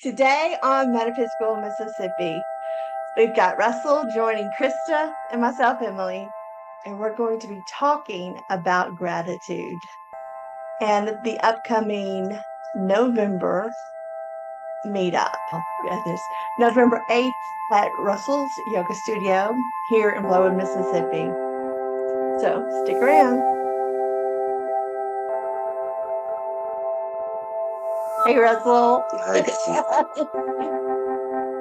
Today on Metaphysical Mississippi, we've got Russell joining Krista and myself, Emily, and we're going to be talking about gratitude and the upcoming November meetup. This November 8th at Russell's Yoga Studio here in Blowood, Mississippi. So stick around. Hey, Russell.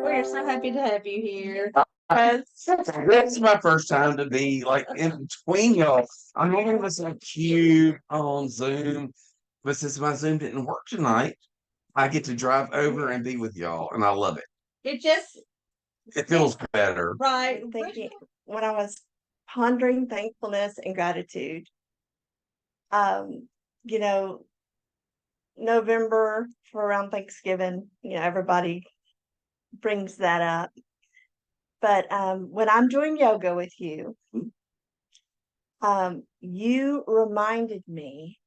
We're so happy to have you here. That's my first time to be like in between y'all. I know it was so cute on Zoom, but since my Zoom didn't work tonight, I get to drive over and be with y'all, and I love it. It feels better. Right. Thinking when I was pondering thankfulness and gratitude, um, you know, November for around Thanksgiving, everybody brings that up. But when I'm doing yoga with you, you reminded me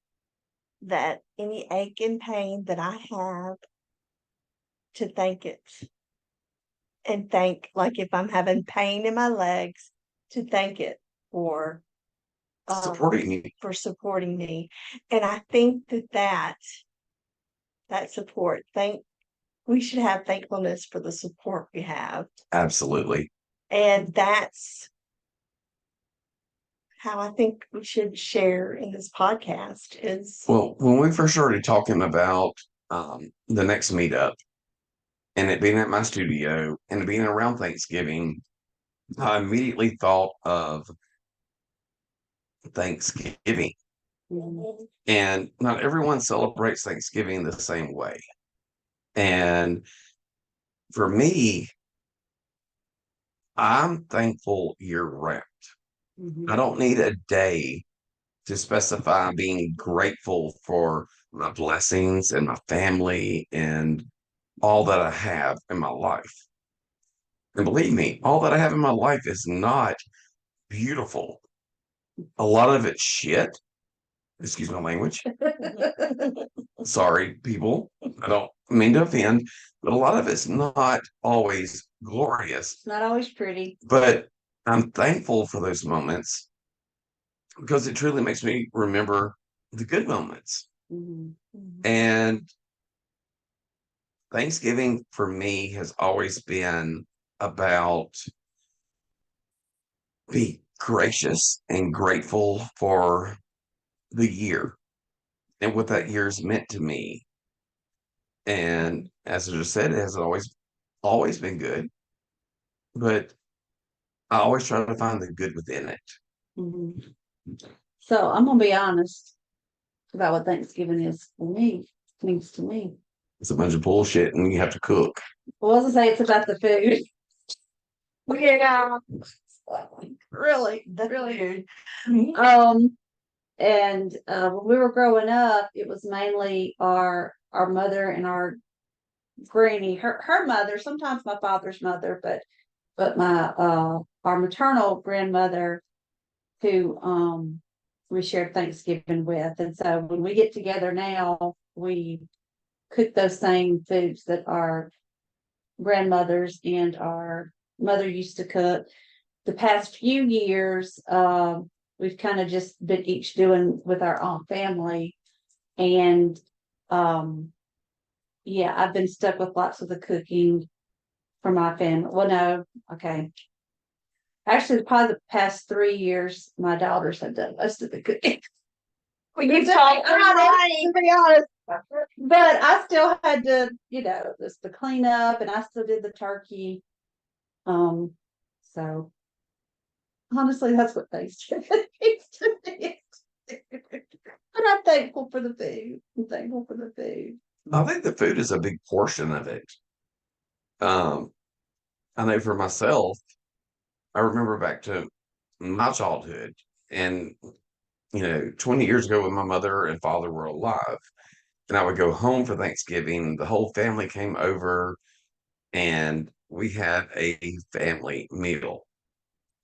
that any ache and pain that I have, to thank it. And thank, like if I'm having pain in my legs, to thank it for Supporting me. for supporting me. And I think that support, we should have thankfulness for the support we have. Absolutely. And that's how I think we should share in this podcast is Well, when we first started talking about the next meetup and it being at my studio and it being around Thanksgiving, I immediately thought of Thanksgiving. And not everyone celebrates Thanksgiving the same way. And for me, I'm thankful year round. I don't need a day to specify being grateful for my blessings and my family and all that I have in my life. And believe me, all that I have in my life is not beautiful. A lot of it's shit. Excuse my language. Sorry, people. I don't mean to offend, but a lot of it's not always glorious. It's not always pretty. But I'm thankful for those moments because it truly makes me remember the good moments. And Thanksgiving for me has always been about be gracious and grateful for the year and what that year's meant to me. And as I just said, it has always been good, but I always try to find the good within it. So I'm gonna be honest about what Thanksgiving is for me, means to me. It's a bunch of bullshit and you have to cook. Well, I was gonna say it's about the food. Yeah. Really, food. And when we were growing up, it was mainly our mother and our granny, her mother, sometimes my father's mother, but my our maternal grandmother who we shared Thanksgiving with. And so when we get together now, we cook those same foods that our grandmothers and our mother used to cook. The past few years, we've kind of just been each doing with our own family. And yeah, I've been stuck with lots of the cooking for my family. Well, no, okay. Actually, probably the past 3 years, my daughters have done most of the cooking. Well, you talk to be honest. But I still had to, just the cleanup, and I still did the turkey. So honestly, that's what Thanksgiving is to me. But I'm thankful for the food. I'm thankful for the food. I think the food is a big portion of it. I know for myself, I remember back to my childhood and 20 years ago when my mother and father were alive, and I would go home for Thanksgiving. The whole family came over and we had a family meal.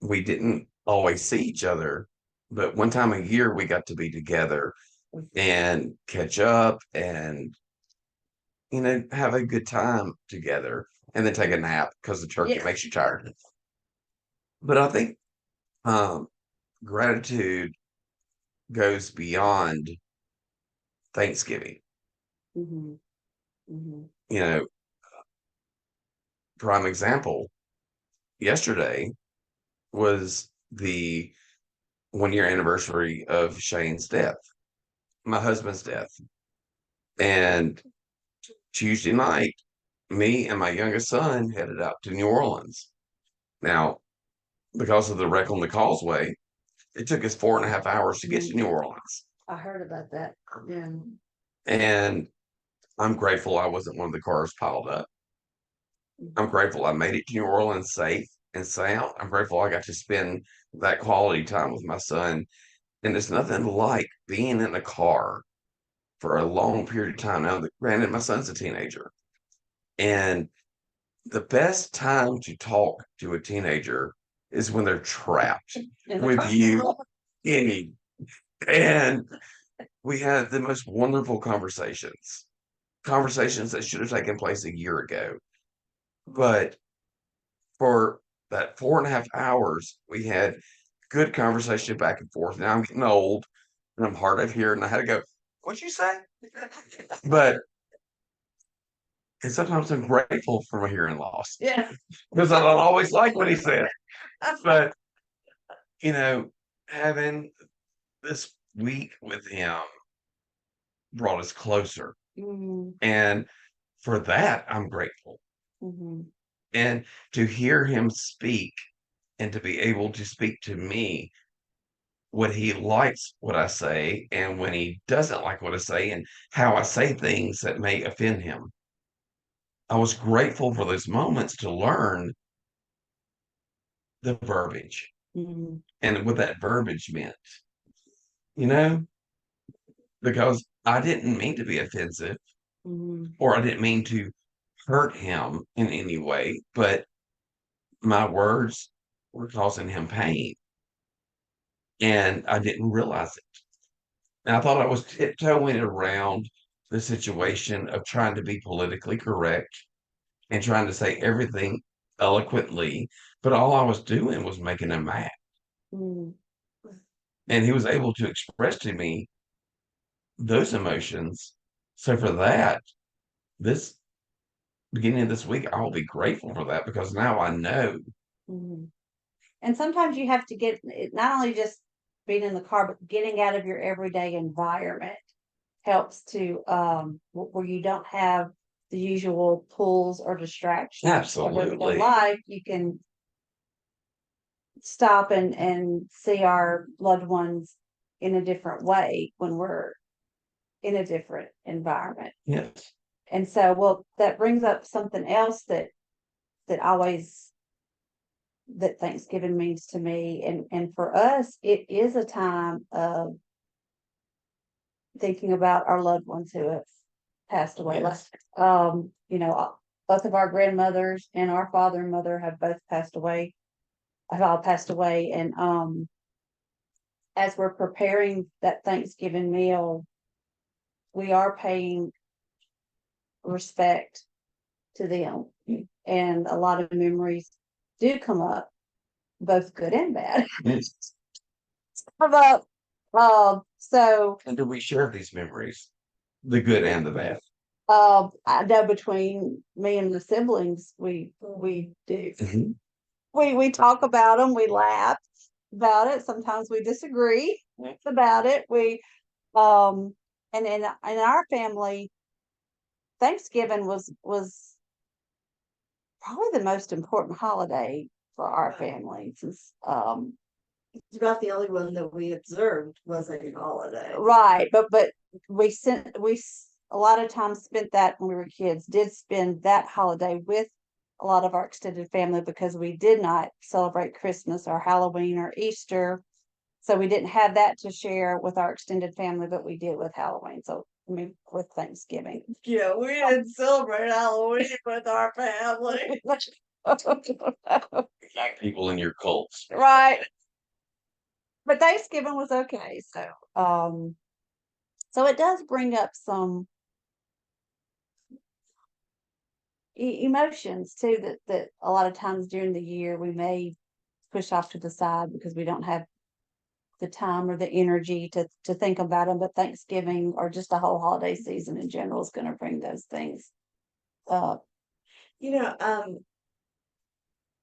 We didn't always see each other, but one time a year we got to be together and catch up and have a good time together and then take a nap because the turkey Yes. makes you tired. But I think um, gratitude goes beyond Thanksgiving. Mhm. Mhm. You know, prime example, yesterday was the 1 year anniversary of Shane's death, my husband's death. And Tuesday night, me and my youngest son headed out to New Orleans. Now, because of the wreck on the causeway, it took us 4.5 hours to get to New Orleans. I heard about that. Yeah. And I'm grateful I wasn't one of the cars piled up. I'm grateful I made it to New Orleans safe and sound. I'm grateful I got to spend that quality time with my son. And there's nothing like being in a car for a long period of time. Now, granted, my son's a teenager, and the best time to talk to a teenager is when they're trapped with you in. And we had the most wonderful conversations that should have taken place a year ago. But for that 4.5 hours, we had good conversation back and forth. Now I'm getting old and I'm hard of hearing. And I had to go, "What'd you say?" But and sometimes I'm grateful for my hearing loss. Yeah. Because I don't always like what he said. But you know, having this week with him brought us closer. Mhm. And for that, I'm grateful. Mhm. And to hear him speak and to be able to speak to me when he likes what I say and when he doesn't like what I say and how I say things that may offend him. I was grateful for those moments to learn the verbiage Mhm. and what that verbiage meant, you know, because I didn't mean to be offensive Mhm. or I didn't mean to hurt him in any way, but my words were causing him pain and I didn't realize it. And I thought I was tiptoeing around the situation of trying to be politically correct and trying to say everything eloquently, but all I was doing was making him mad. Mhm. And he was able to express to me those emotions. So for that, this beginning of this week, I'll be grateful for that because now I know. Mhm. And sometimes you have to get not only just being in the car, but getting out of your everyday environment helps to where you don't have the usual pulls or distractions of everyday Absolutely. life. You can stop and see our loved ones in a different way when we're in a different environment. Yes. And so, well, that brings up something else that always that Thanksgiving means to me. And for us, it is a time of thinking about our loved ones who have passed away. Yes. Both of our grandmothers and our father and mother have both passed away, have all passed away. And as we're preparing that Thanksgiving meal, we are paying respect to them. And a lot of memories do come up, both good and bad. Yes. Come up. So And do we share these memories, the good and the bad? I know between me and the siblings, we do. Mhm. We talk about them. We laugh about it. Sometimes we disagree about it. We and in our family, Thanksgiving was probably the most important holiday for our family. Since It's about the only one that we observed was a holiday. right, but we a lot of times spent that when we were kids. Did spend that holiday with a lot of our extended family because we did not celebrate Christmas or Halloween or Easter, so we didn't have that to share with our extended family, but we did with Halloween. So I mean, with Thanksgiving. Yeah, we didn't celebrate Halloween with our family. People in your cults. Right. But Thanksgiving was okay. So it does bring up some emotions too that a lot of times during the year we may push off to the side because we don't have the time or the energy to think about them. But Thanksgiving or just the whole holiday season in general is going to bring those things up.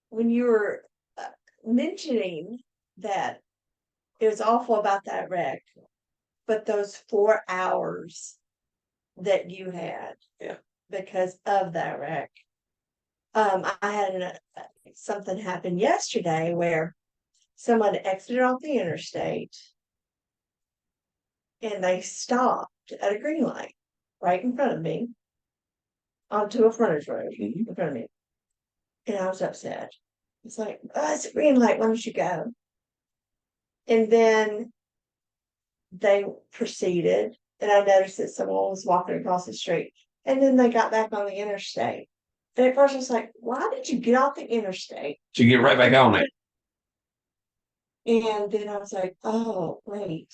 When you were mentioning that it was awful about that wreck, but those 4 hours that you had, Yeah. because of that wreck, I had something happen yesterday where someone exited off the interstate and they stopped at a green light right in front of me onto a frontage road in front of me. And I was upset. It's like, oh, it's a green light. Why don't you go? And then they proceeded, and I noticed that someone was walking across the street. And then they got back on the interstate. And at first I was like, why did you get off the interstate? To get right back on it. And then I was like, oh, wait,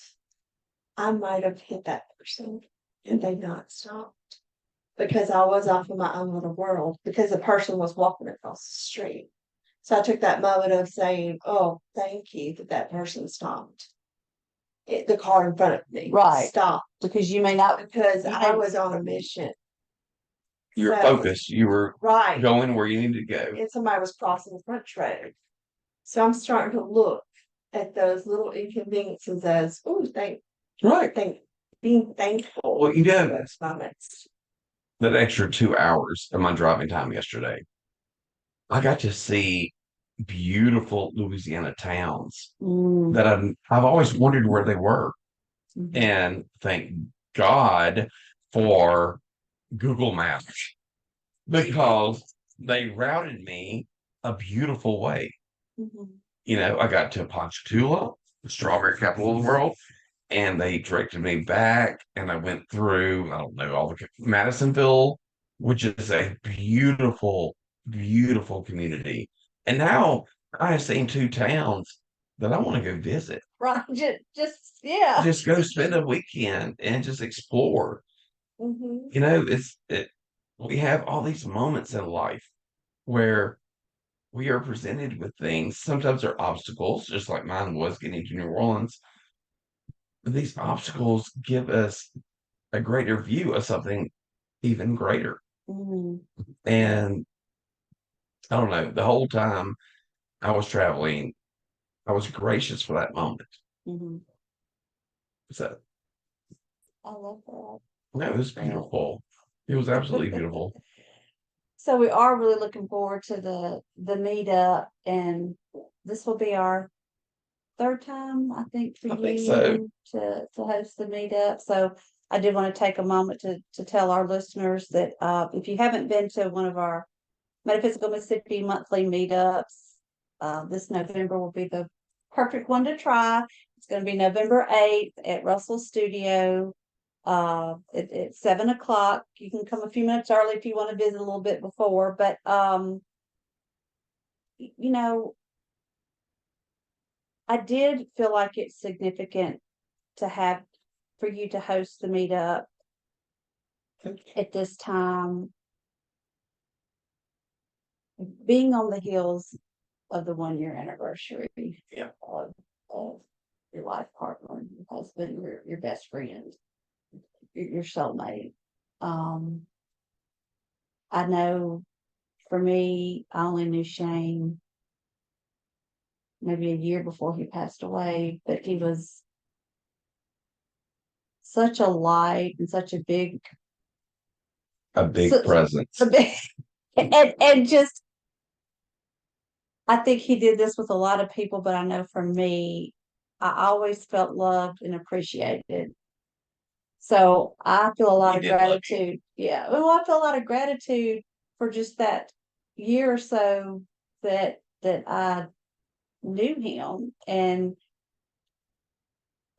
I might have hit that person and they not stopped. Because I was off in my own little world because the person was walking across the street. So I took that moment of saying, oh, thank you that person stopped. The car in front of me stopped. Because you may not, Because I was on a mission. You're focused. You were going where you needed to go. And somebody was crossing the front road. So I'm starting to look at those little inconveniences as, oh, being thankful. Well, for those moments. That extra 2 hours of my driving time yesterday, I got to see beautiful Louisiana towns that I've always wondered where they were. And thank God for Google Maps, because they routed me a beautiful way. I got to Ponchatoula, the strawberry capital of the world, and they directed me back, and I went through, I don't know, all the Madisonville, which is a beautiful, beautiful community. And now I have seen 2 towns that I want to go visit. Right. Yeah. Just go spend a weekend and just explore. We have all these moments in life where we are presented with things. Sometimes they're obstacles, just like mine was getting to New Orleans. But these obstacles give us a greater view of something even greater. And I don't know, the whole time I was traveling, I was gracious for that moment. So I love that. No, it was beautiful. It was absolutely beautiful. So we are really looking forward to the meetup, and this will be our 3rd time, I think, for you to host the meetup. So I did want to take a moment to tell our listeners that if you haven't been to one of our Metaphysical Mississippi monthly meetups, this November will be the perfect one to try. It's going to be November 8th at Russell Studio. It's 7:00. You can come a few minutes early if you want to visit a little bit before, but I did feel like it's significant for you to host the meetup at this time, being on the heels of the 1-year anniversary of your life partner, your husband, your best friend, your soulmate. I know for me, I only knew Shane maybe a year before he passed away, but he was such a light and such a big presence. And just, I think he did this with a lot of people, but I know for me, I always felt loved and appreciated. So I feel a lot of gratitude. Yeah. Well, I feel a lot of gratitude for just that year or so that I knew him. And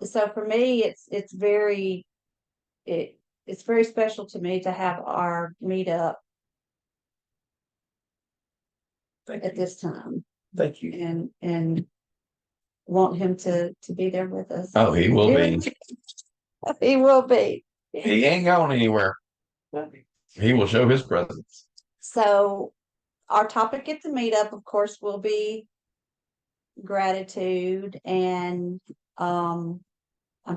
so for me, it's very special to me to have our meetup at this time. Thank you. And want him to be there with us. Oh, he will be. He will be. He ain't going anywhere. He will show his presence. So our topic at the meetup, of course, will be gratitude, and I'm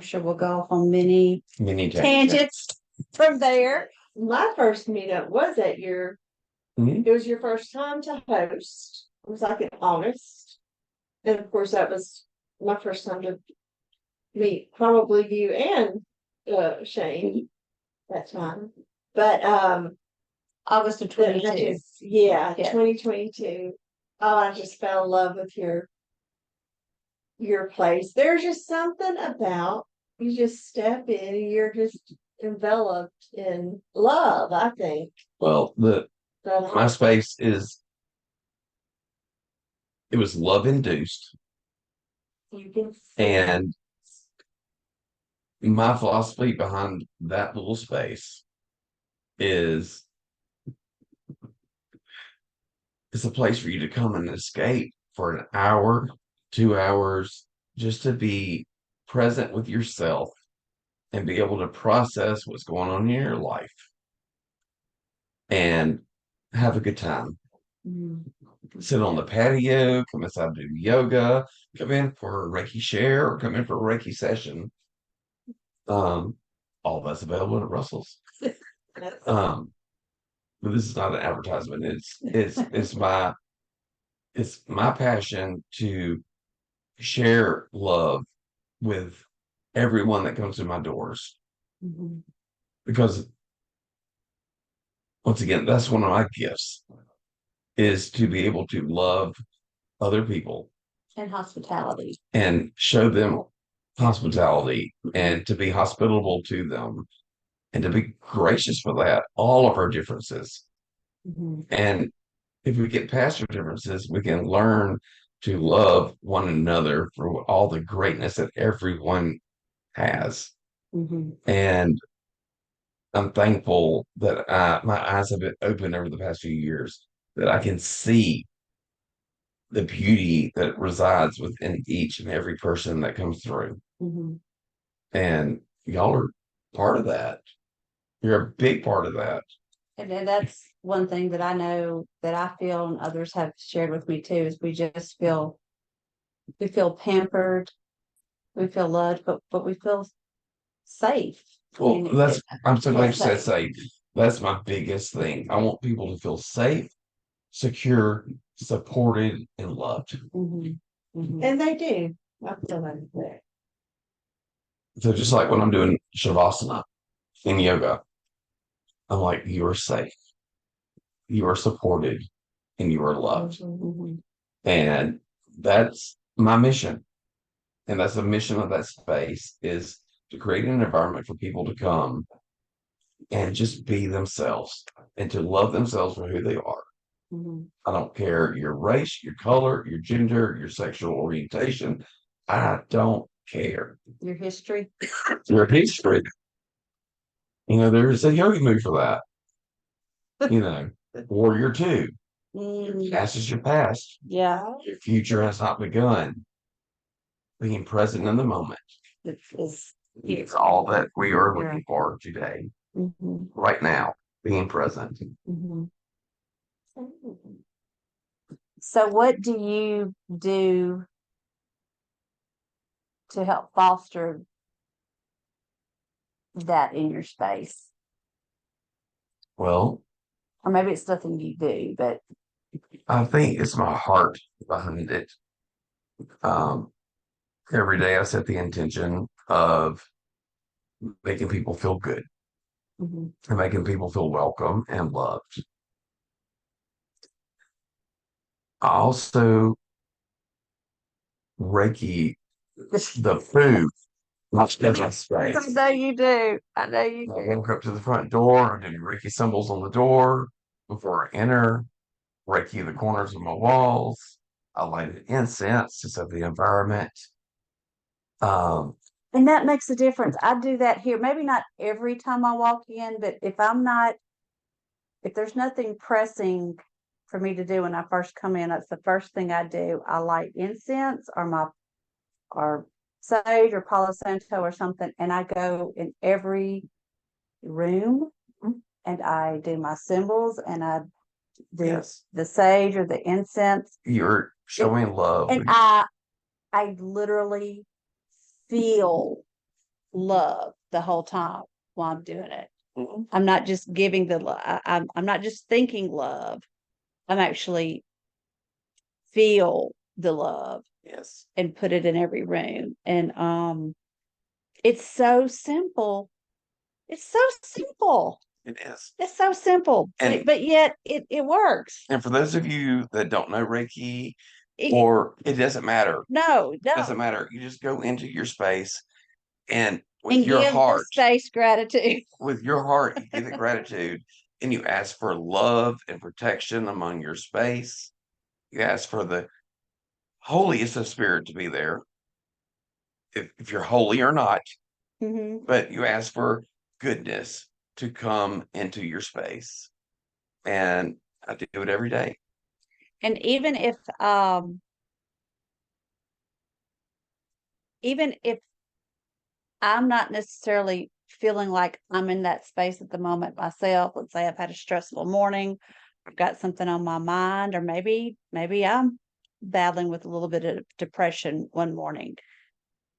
sure we'll go off on many tangents from there. My first meetup was at your, Mhm. it was your first time to host. It was like in August. And of course, that was my first time to meet probably you and Shane that time. But August of but I 22. just, yeah, Yeah. 2022. Oh, I just fell in love with your place. There's just something about you just step in and you're just enveloped in love, I think. Well, my space it was love induced, You can and my philosophy behind that little space is it's a place for you to come and escape for an hour, 2 hours, just to be present with yourself and be able to process what's going on in your life and have a good time. Sit on the patio, come inside to do yoga, come in for a Reiki share, or come in for a Reiki session. All that's available at Russell's. Um, but this is not an advertisement. It's my passion to share love with everyone that comes to my doors. Because once again, that's one of my gifts is to be able to love other people And hospitality. and show them hospitality and to be hospitable to them and to be gracious for that, all of our differences. And if we get past our differences, we can learn to love one another for all the greatness that everyone has. And I'm thankful that my eyes have been opened over the past few years that I can see the beauty that resides within each and every person that comes through. And y'all are part of that. You're a big part of that. And then that's one thing that I know that I feel and others have shared with me too, is we feel pampered, we feel loved, but we feel safe. Well, I'm so glad you said safe. That's my biggest thing. I want people to feel safe, secure, supported, and loved. And they do. I feel like that. So just like when I'm doing Shavasana in yoga, I'm like, you are safe, you are supported, and you are loved. And that's my mission. And that's the mission of that space is to create an environment for people to come and just be themselves and to love themselves for who they are. I don't care your race, your color, your gender, your sexual orientation. I don't care. Your history. Your history. There's a yogi move for that. Warrior two. Past is your past. Yeah. Your future has not begun. Being present in the moment. It's all that we are looking for today. Right now, being present. So what do you do to help foster that in your space? Well, or maybe it's nothing you do, but I think it's my heart behind it. Every day I set the intention of making people feel good and making people feel welcome and loved. I also Reiki the food, not schedule space. I know you do. I know you do. I walk up to the front door, I do Reiki symbols on the door before I enter, Reiki the corners of my walls. I light an incense to set the environment. And that makes a difference. I do that here. Maybe not every time I walk in, but if there's nothing pressing for me to do when I first come in, that's the first thing I do. I light incense or sage or Palo Santo or something, and I go in every room and I do my symbols and I Yes. the sage or the incense. You're showing love. And I literally feel love the whole time while I'm doing it. Mhm. I'm not just giving the love. I'm not just thinking love. I'm actually feel the love Yes. and put it in every room. And it's so simple. It's so simple. It is. It's so simple. And- but yet it works. And for those of you that don't know Reiki, It, or it doesn't matter, no, it doesn't matter. You just go into your space and with and your give heart, the space gratitude. with your heart, you give it gratitude and you ask for love and protection among your space. You ask for the holiest of spirit to be there, if you're holy or not, Mhm. but you ask for goodness to come into your space. And I do it every day. And even if I'm not necessarily feeling like I'm in that space at the moment myself, let's say I've had a stressful morning, I've got something on my mind, or maybe I'm battling with a little bit of depression one morning.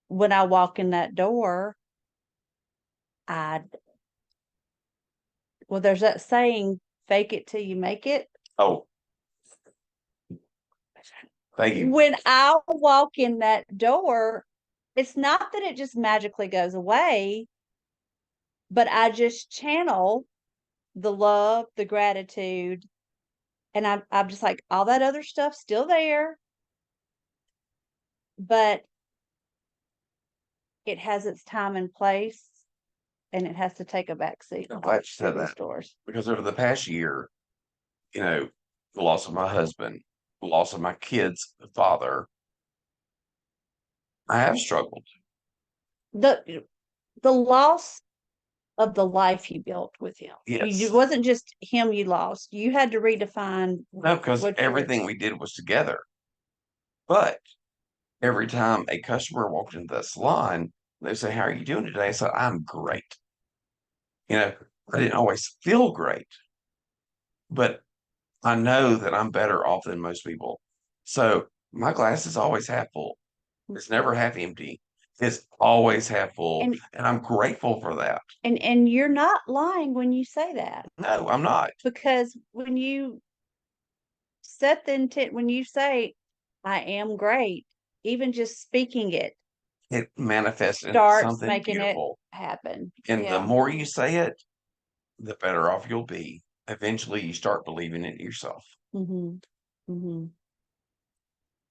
When I walk in that door, I well, there's that saying, fake it till you make it. Oh, thank you. When I walk in that door, it's not that it just magically goes away, but I just channel the love, the gratitude, and I'm just like, all that other stuff's still there, but it has its time and place, and it has to take a back seat I'm glad you to said these that, doors. because over the past year, the loss of my husband, the loss of my kids' father, I have struggled. The loss of the life you built with him. Yes. It wasn't just him you lost. You had to redefine No, because what everything we did was together. But every time a customer walked into the salon, they say, "How are you doing today?" I said, "I'm great." I didn't always feel great, but I know that I'm better off than most people. So my glass is always half full. It's never half empty. It's always half full. And I'm grateful for that. and you're not lying when you say that, No, I'm not. because when you set the intent, when you say, I am great, even just speaking it It manifests into starts something making it beautiful. happen. And the Yeah. more you say it, the better off you'll be. Eventually, you start believing it yourself. Mm-hmm. Mm-hmm.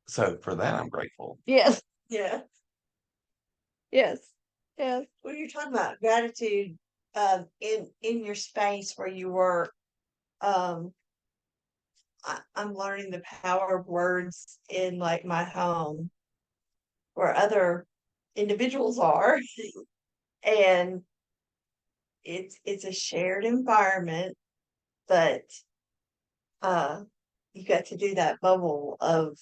So for that, I'm grateful. Yes. Yeah. Yes. Yes. When you're talking about gratitude, in your space where you work, um, I'm learning the power of words in like my home where other individuals are, and it's a shared environment, but you got to do that bubble of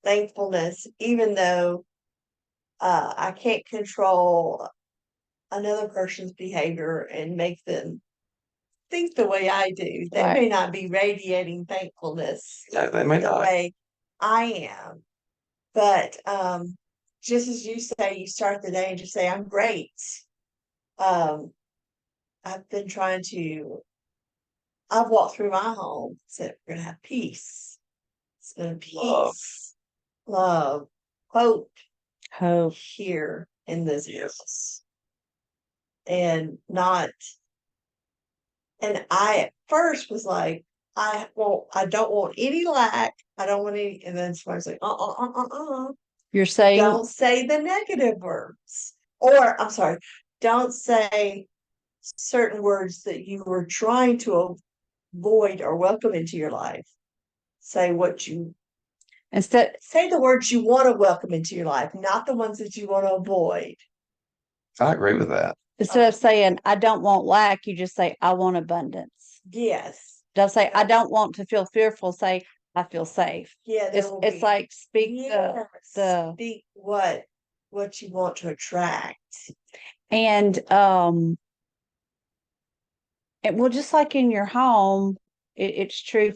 thankfulness, even though I can't control another person's behavior and make them think the way I do. They may Right. not be radiating thankfulness No, they may the not. way I am. But just as you say, you start the day and just say, I'm great. Um, I've been trying to, I've walked through my home, said, we're going to have peace. It's been Love. peace, love, hope Hope. here in this Yes. house. And not, and I at first was like, I don't want any lack. I don't want any, and then somebody's like, You're saying don't say the negative words. Or I'm sorry, don't say certain words that you were trying to avoid or welcome into your life. Say what you instead say the words you want to welcome into your life, not the ones that you want to avoid. I agree with that. instead of saying I don't want lack, you just say I want abundance. Yes. Don't say I don't want to feel fearful. Say I feel safe. Yeah, It's like speak the speak what you want to attract. and well, just like in your home, it's true.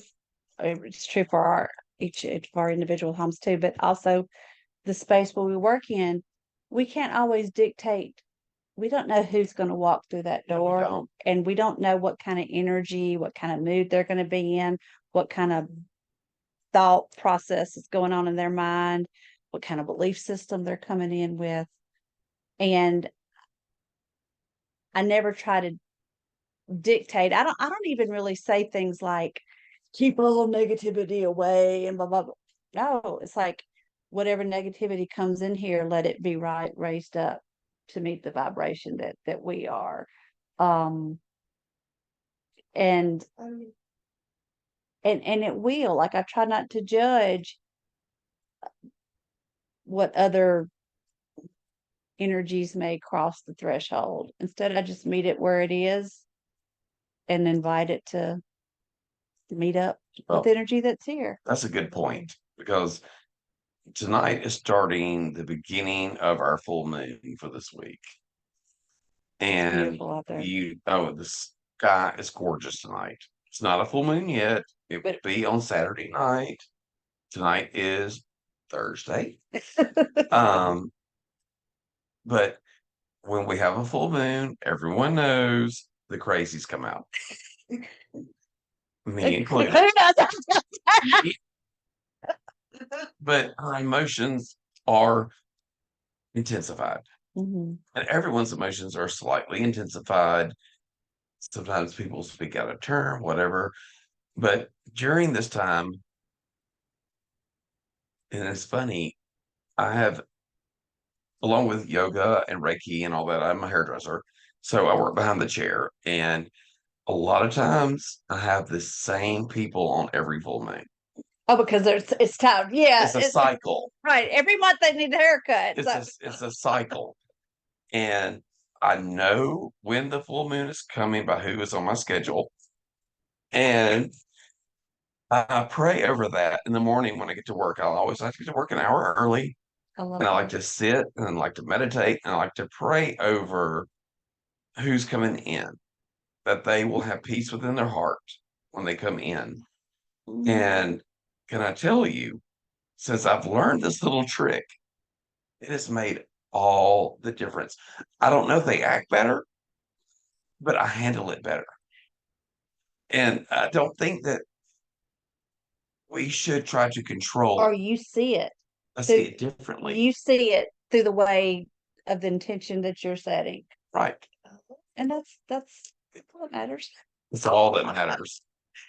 It's true for each of our individual homes too, but also the space where we work in, we can't always dictate. We don't know who's going to walk through that No, we door, don't. and we don't know what kind of energy, what kind of mood they're going to be in, what kind of thought process is going on in their mind, what kind of belief system they're coming in with. And I never try to dictate. I don't even really say things like keep all negativity away and blah blah blah. No, it's like whatever negativity comes in here, let it be raised up to meet the vibration that we are. Um and and it will, like, I try not to judge what other energies may cross the threshold. Instead, I just meet it where it is and invite it to meet up Well, with energy that's here. that's a good point because tonight is starting the beginning of our full moon for this week. And Beautiful out there. the sky is gorgeous tonight. It's not a full moon yet. It will be on Saturday night. Tonight is Thursday. But when we have a full moon, everyone knows the crazies come out. Me included. But our emotions are intensified. Mhm. And everyone's emotions are slightly intensified. Sometimes people speak out of turn, whatever. But during this time, and it's funny, I have, along with yoga and Reiki and all that, I'm a hairdresser. So I work behind the chair. And a lot of times I have the same people on every full moon. Oh, because it's time. Yeah, It's a cycle. right. Every month they need a haircut. It's a cycle. And I know when the full moon is coming by who is on my schedule. And I pray over that in the morning when I get to work. I'll always like to get to work an hour early. I love And I like that. to sit and I like to meditate and I like to pray over who's coming in, that they will have peace within their heart when they come in. And can I tell you, since I've learned this little trick, it has made all the difference. I don't know if they act better, but I handle it better. And I don't think that we should try to control Or it. you see it. I see it differently. You see it through the way of the intention that you're setting. Right. And that's what matters. It's all that matters.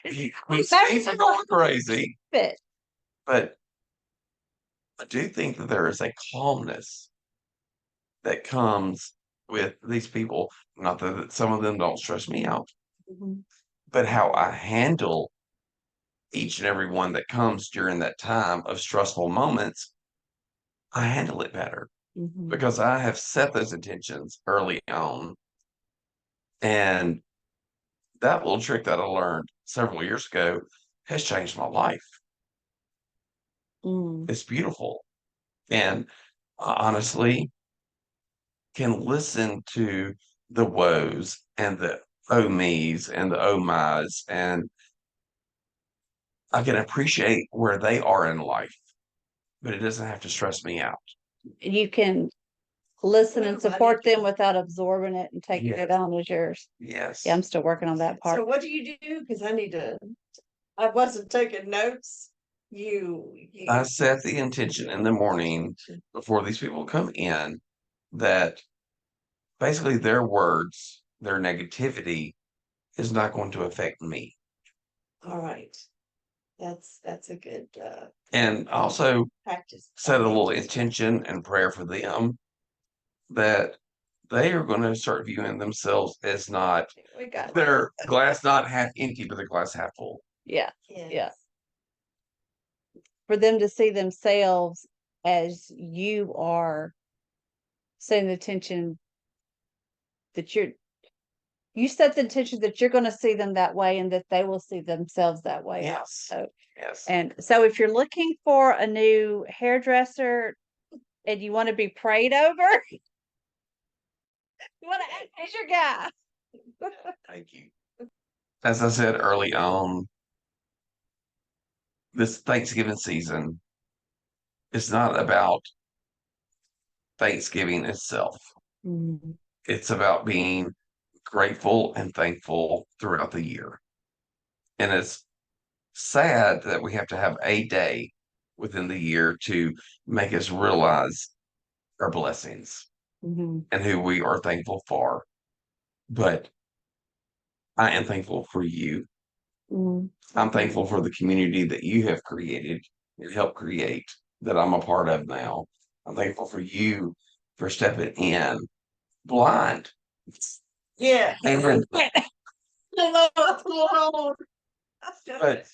We things are going crazy, But but I do think that there is a calmness that comes with these people. Not that some of them don't stress me out, but how I handle each and every one that comes during that time of stressful moments, I handle it better because I have set those intentions early on. And that little trick that I learned several years ago has changed my life. It's beautiful. And I honestly can listen to the woes and the oh me's and the oh my's, and I can appreciate where they are in life, but it doesn't have to stress me out. you can listen and support them without absorbing it and taking it on as yours. Yes. Yeah, I'm still working on that part. So what do you do? Because I wasn't taking notes. I set the intention in the morning before these people come in that basically their words, their negativity is not going to affect me. All right. That's a good And also practice. set a little intention and prayer for them that they are going to start viewing themselves as not We got their glass not half empty, but the glass half full. Yeah. Yes. Yeah. For them to see themselves as you are setting the intention that you set the intention that you're going to see them that way and that they will see themselves that way. Yes. Also. Yes. And so if you're looking for a new hairdresser and you want to be prayed over, you want to act as your guy. Thank you. As I said early on, this Thanksgiving season is not about Thanksgiving itself. Mhm. It's about being grateful and thankful throughout the year. And it's sad that we have to have a day within the year to make us realize our blessings Mhm. and who we are thankful for. But I am thankful for you. Mhm. I'm thankful for the community that you have created and helped create that I'm a part of now. I'm thankful for you for stepping in blind. Yeah. And But but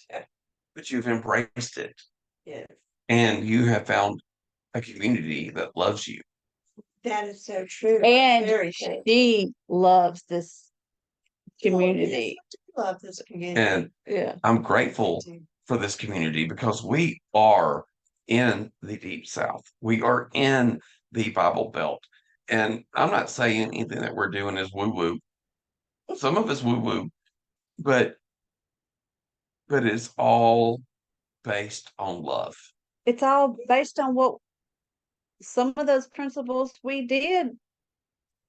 but you've embraced it yes, and you have found a community that loves you. that is so true. And Very true. she loves this community. I love this community. And Yeah. I'm grateful for this community because we are in the deep South. We are in the Bible Belt. And I'm not saying anything that we're doing is woo woo. Some of it's woo woo, but it's all based on love. It's all based on what some of those principles we did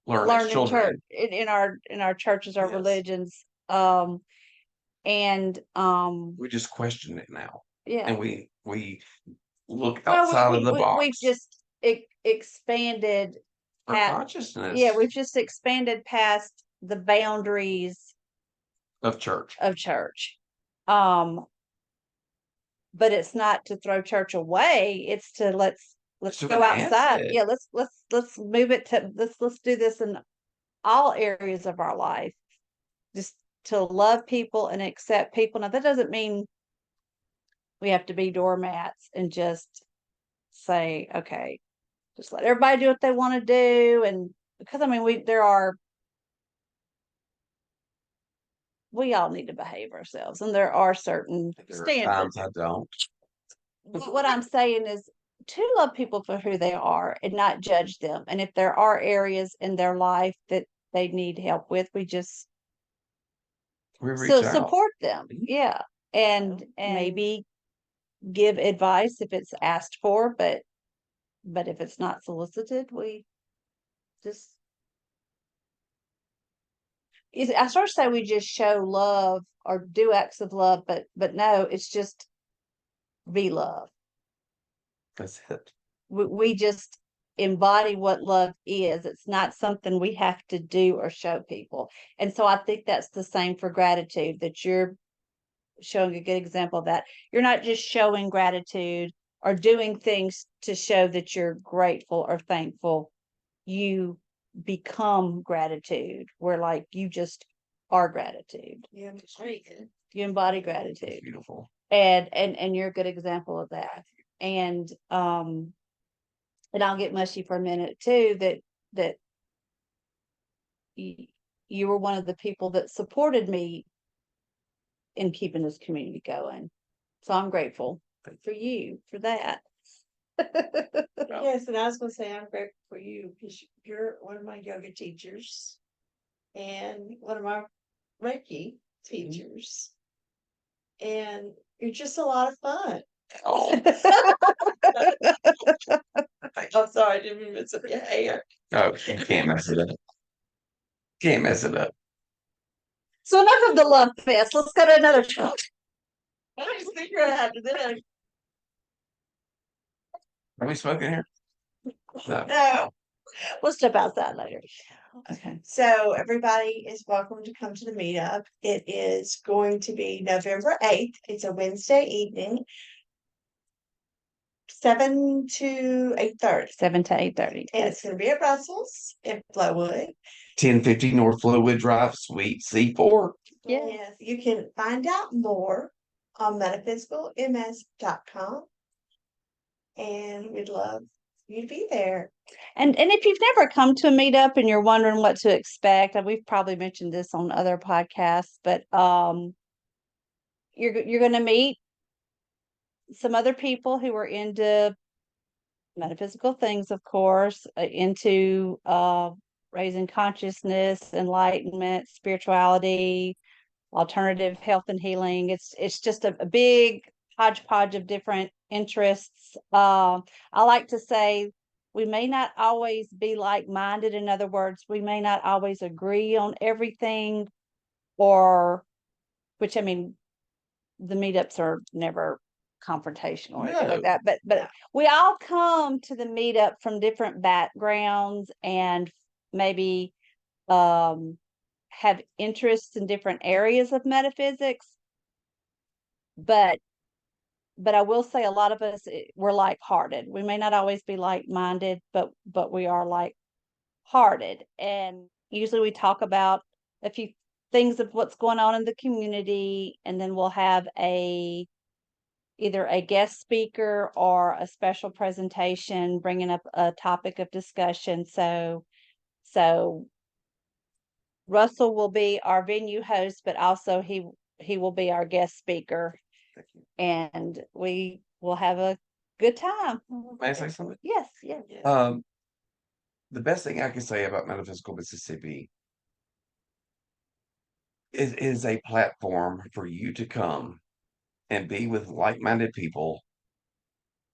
Learn as learn in children. church in our churches, our Yes. religions. And We just question it now. yeah. And we look Well, outside of the box. we've just expanded Our past, consciousness yeah, we've just expanded past the boundaries of church. of church. But it's not to throw church away. It's to let's To go enhance outside. it. Yeah, let's move it to let's do this in all areas of our life. Just to love people and accept people. Now that doesn't mean we have to be doormats and just say, okay, just let everybody do what they want to do. And because I mean we all need to behave ourselves, and there are certain There are standards. times I don't. But what I'm saying is to love people for who they are and not judge them. And if there are areas in their life that they need help with, we just We reach out. support them. Mhm. Yeah. And maybe give advice if it's asked for, but if it's not solicited, we just I sort of say we just show love or do acts of love, but no, it's just be love. That's it. We just embody what love is. It's not something we have to do or show people. And so I think that's the same for gratitude, that you're showing a good example of that. You're not just showing gratitude or doing things to show that you're grateful or thankful. You become gratitude, where like you just are gratitude. Yeah, that's very good. You embody That's gratitude. beautiful. And you're a good example of that. And I'll get mushy for a minute too, that you were one of the people that supported me in keeping this community going. So I'm grateful for you for that. Yes, and I was going to say I'm grateful for you because you're one of my yoga teachers and one of my Reiki teachers, and you're just a lot of fun. Oh, I'm sorry, I didn't mean to mess up your hair. no, you can't mess it up. Can't mess it up. So enough of the love fest. Let's go to another talk. I'm secret after this. Are we smoking here? No. No. We'll step outside later. Okay. So everybody is welcome to come to the meetup. It is going to be November 8th. It's a Wednesday evening, 7 to 8:30. 7 to 8:30. And it's going to be at Russell's in Flowood. 1050 North Flowood Drive, Suite C4. Yeah. Yes, you can find out more on metaphysicalms.com. And we'd love you to be there. And if you've never come to a meetup and you're wondering what to expect, and we've probably mentioned this on other podcasts, but you're going to meet some other people who are into metaphysical things, of course, into raising consciousness, enlightenment, spirituality, alternative health and healing. It's just a big hodgepodge of different interests. I like to say we may not always be like-minded. In other words, we may not always agree on everything, which I mean, the meetups are never confrontational or anything like that. But we all come to the meetup from different backgrounds and maybe have interests in different areas of metaphysics. But I will say a lot of us, we're like-hearted. We may not always be like-minded, but we are like-hearted. And usually we talk about a few things of what's going on in the community, and then we'll have either a guest speaker or a special presentation bringing up a topic of discussion. So Russell will be our venue host, but also he will be our guest speaker, and we will have a good time. May I say something? Yes, yes. The best thing I can say about Metaphysical Mississippi is a platform for you to come and be with like-minded people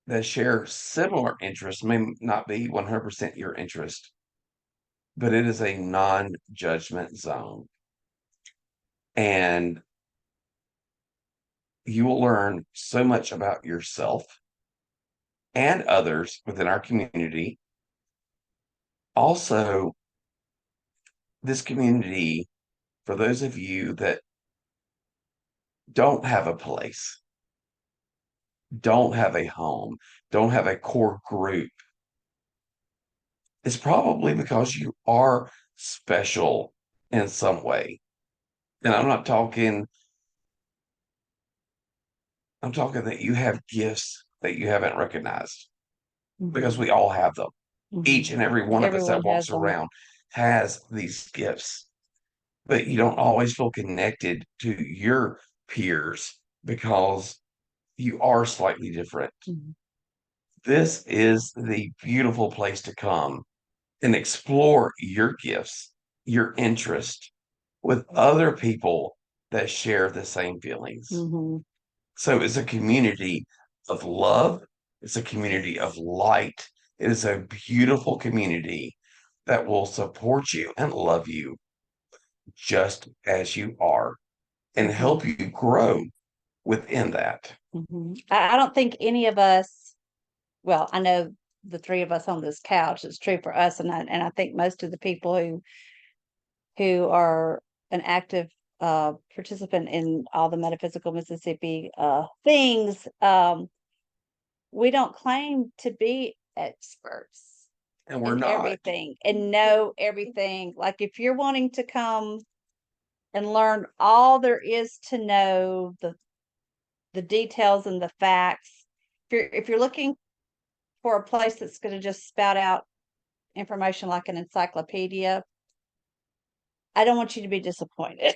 that share similar interests. May not be 100% your interest, but it is a non-judgment zone. And you will learn so much about yourself and others within our community. Also, this community, for those of you that don't have a place, don't have a home, don't have a core group, it's probably because you are special in some way. And I'm talking that you have gifts that you haven't recognized, because we all have them. Each and every one of us that walks around has these gifts, but you don't always feel connected to your peers because you are slightly different. This is the beautiful place to come and explore your gifts, your interest with other people that share the same feelings. So it's a community of love. It's a community of light. It is a beautiful community that will support you and love you just as you are and help you grow within that. I don't think any of us, well, I know the three of us on this couch, it's true for us, and I think most of the people who are an active participant in all the Metaphysical Mississippi things, we don't claim to be experts And we're in not. everything and know everything. Like, if you're wanting to come and learn all there is to know, the details and the facts, if you're looking for a place that's going to just spout out information like an encyclopedia, I don't want you to be disappointed.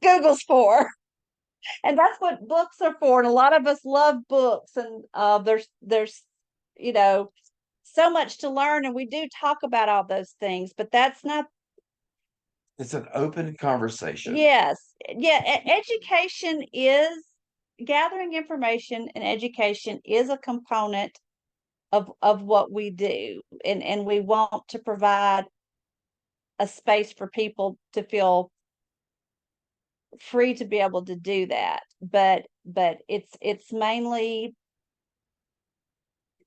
Google's for, and that's what books are for. And a lot of us love books, and there's so much to learn, and we do talk about all those things, but that's not. It's an open conversation. Yes, yeah. Education is gathering information, and education is a component of what we do, and we want to provide a space for people to feel free to be able to do that. But it's mainly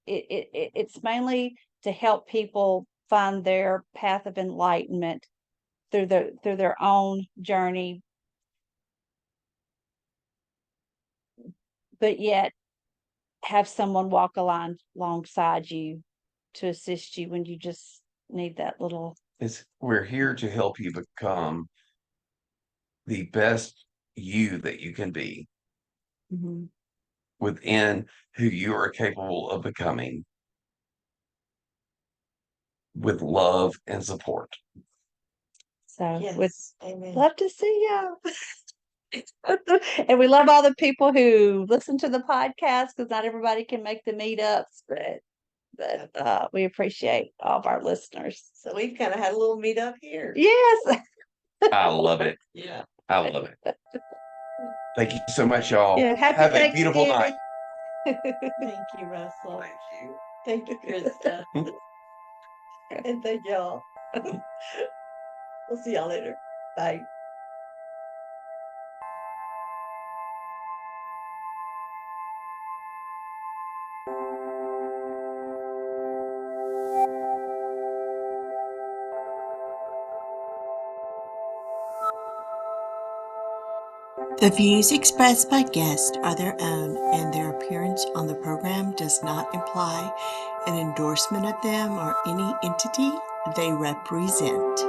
it's mainly to help people find their path of enlightenment through their own journey, but yet have someone walk alongside you to assist you when you just need that little. We're here to help you become the best you that you can be within who you are capable of becoming, with love and support. So Yes, we'd love to see you. And we love all the people who listen to the podcast, because not everybody can make the meetups, but we appreciate all of our listeners. So we've kind of had a little meetup here. Yes. I love it. Yeah. I love it. Thank you so much, y'all. Yeah, happy Have a beautiful night. Thanksgiving. Thank you, Russell. Thank you. Thank you, Krista. And thank y'all. We'll see y'all later. Bye. The views expressed by guests are their own, and their appearance on the program does not imply an endorsement of them or any entity they represent.